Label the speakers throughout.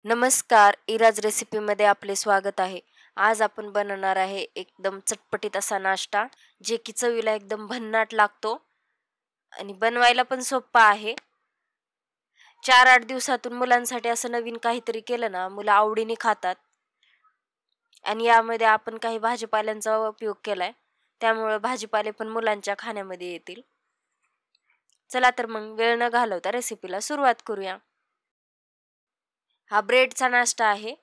Speaker 1: नमस्कार, इराज रेसिपीमध्ये आपले स्वागत आहे. आज आपण बनवणार आहे एकदम चटपटीत असा नाश्ता, जे की चवीला एकदम भन्नाट लागतो आणि बनवायला पण सोप्पा आहे. 4-8 दिवसातून मुलांसाठी असं नवीन काहीतरी केलं ना, मुलं आवडीने खातात. आणि यामध्ये आपण काही भाजीपाल्यांचा उपयोग केलाय, त्यामुळे भाजीपाले पण मुलांच्या खाण्यामध्ये येतील. चला तर मग वेळ न घालवता रेसिपीला सुरुवात करूया. हा ब्रेडचा नाश्ता आहे.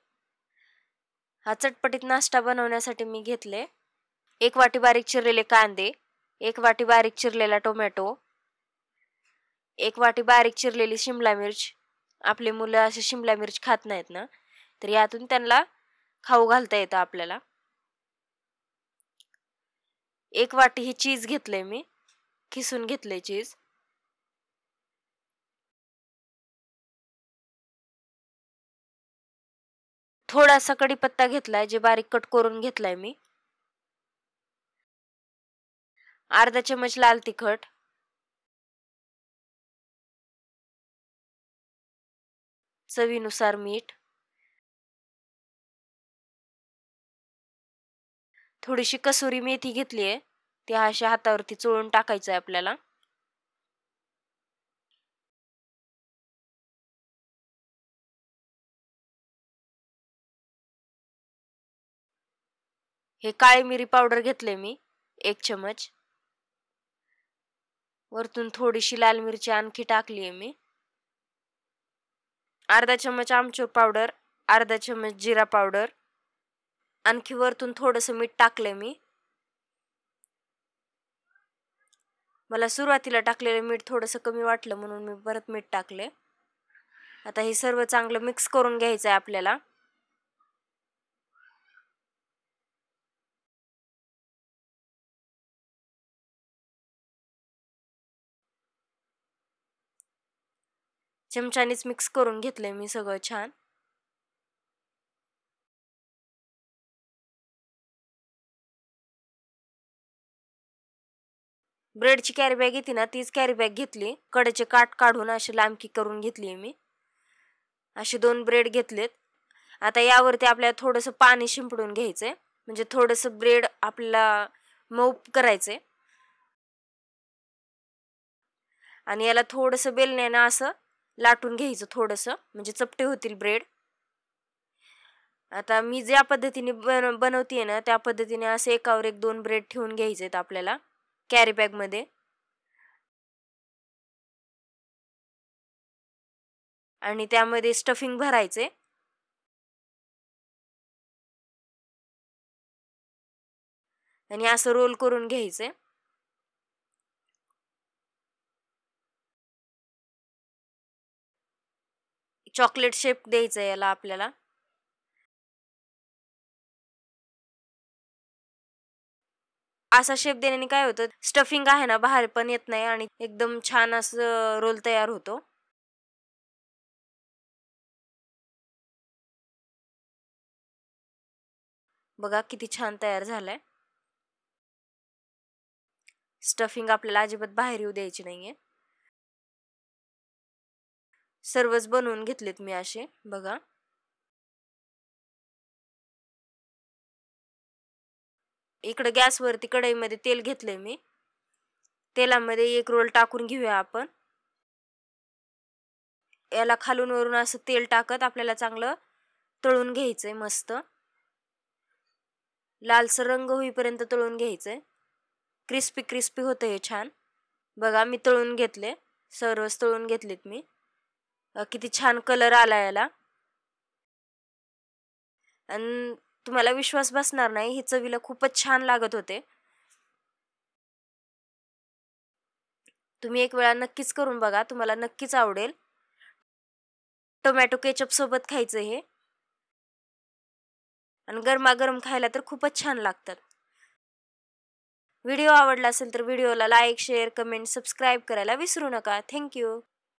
Speaker 1: हा चटपटीत नाश्ता बनवण्यासाठी मी घेतले 1 वाटी बारीक चिरलेले कांदे, 1 वाटी बारीक चिरलेला टोमॅटो, 1 वाटी बारीक चिरलेली शिमला मिर्च. आपली मुलं अशी शिमला मिर्च खात नाहीत ना, तर यातून त्यांना खाऊ घालता येतं आपल्याला. 1 वाटी हे चीज घेतलंय मी, खिसून घेतलंय चीज. थोडासा कढीपत्ता घेतलाय, जे बारीक कट करून घेतलाय मी. अर्धा चमच लाल तिखट, चवीनुसार मीठ, थोडीशी कसुरी मेथी घेतलीये, ती अशा हातावरती चोळून टाकायचं आहे आपल्याला. हे काळी मिरी पावडर घेतले मी 1 चमच. वरतून थोडीशी लाल मिरची आणखी टाकली आहे मी. अर्धा चमच आमचूर पावडर, अर्धा चमच जिरा पावडर, आणखी वरतून थोडंसं मीठ टाकलंय मी. मला सुरुवातीला टाकलेलं मीठ थोडंसं कमी वाटलं म्हणून मी परत मीठ टाकले. आता हे सर्व चांगलं मिक्स करून घ्यायचं आहे आपल्याला. चमच्यानेच मिक्स करून घेतलंय मी सगळं छान. ब्रेडची कॅरी बॅग येते ना, तीच कॅरी बॅग घेतली. कडेचे काठ काढून अशी लांबकी करून घेतली मी. असे 2 ब्रेड घेतलेत. आता यावरती आपल्याला थोडंसं पाणी शिंपडून घ्यायचंय, म्हणजे थोडंसं ब्रेड आपल्याला मऊ करायचंय. आणि याला थोडंसं बेलण्यानं असं लाटून घ्यायचं थोडंसं, म्हणजे चपटे होतील ब्रेड. आता मी ज्या पद्धतीने बनवतेय ना, त्या पद्धतीने असं एकावर एक 2 ब्रेड ठेवून घ्यायचेत आपल्याला कॅरी बॅगमध्ये. आणि त्यामध्ये स्टफिंग भरायचे. आणि असं रोल करून घ्यायचे. चॉकलेट शेप द्यायचा याला आपल्याला. असा शेप देण्याने काय होतं, स्टफिंग आहे ना बाहेर पण येत नाही आणि एकदम छान असं रोल तयार होतो. बघा किती छान तयार झालाय. स्टफिंग आपल्याला अजिबात बाहेर येऊ द्यायची नाहीये. सर्वच बनवून घेतलेत मी असे बघा. इकडे गॅसवरती कढईमध्ये तेल घेतलंय मी. तेलामध्ये 1 रोल टाकून घेऊया आपण. याला खालून वरून असं तेल टाकत आपल्याला चांगलं तळून घ्यायचंय मस्त. लालसर रंग होईपर्यंत तळून घ्यायचंय. क्रिस्पी क्रिस्पी होतं हे छान. बघा मी तळून घेतले, सर्वच तळून घेतलेत मी. किती छान कलर आला याला. आणि तुम्हाला विश्वास बसणार नाही, हे चवीला खूपच छान लागत होते. तुम्ही एक वेळा नक्कीच करून बघा, तुम्हाला नक्कीच आवडेल. टोमॅटो केचप सोबत खायचं हे. आणि गरमागरम खायला तर खूपच छान लागतात. व्हिडिओ आवडला असेल तर व्हिडिओला लाईक, शेअर, कमेंट, सबस्क्राईब करायला विसरू नका. थँक्यू.